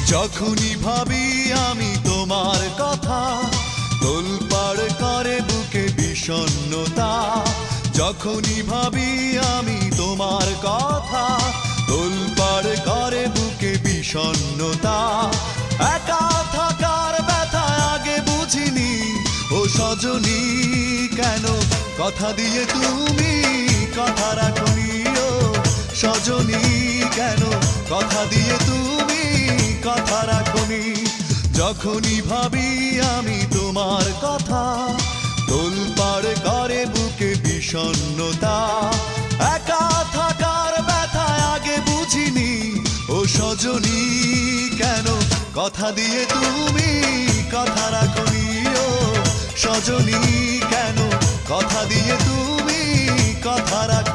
যখনই ভাবি আমি তোমার কথা, তোলপাড় করে বুকে বিষণ্ণতা। যখনই ভাবি আমি তোমার কথা, তোলপাড় করে বুকে বিষণ্ণতা। একা থাকার ব্যথা আগে বুঝিনি, ও সজনী কেন কথা দিয়ে তুমি কথা রাখনি। ও সজনী কেন কথা দিয়ে তুমি কথা রাখনি। যখনই ভাবি আমি তোমার কথা, তোলপাড় করে বুকে বিষণ্ণতা। একা থাকার ব্যথা আগে বুঝিনি, ও সজনী কেন কথা দিয়ে তুমি কথা রাখনি। ও সজনী কেন কথা দিয়ে তুমি কথা রাখনি।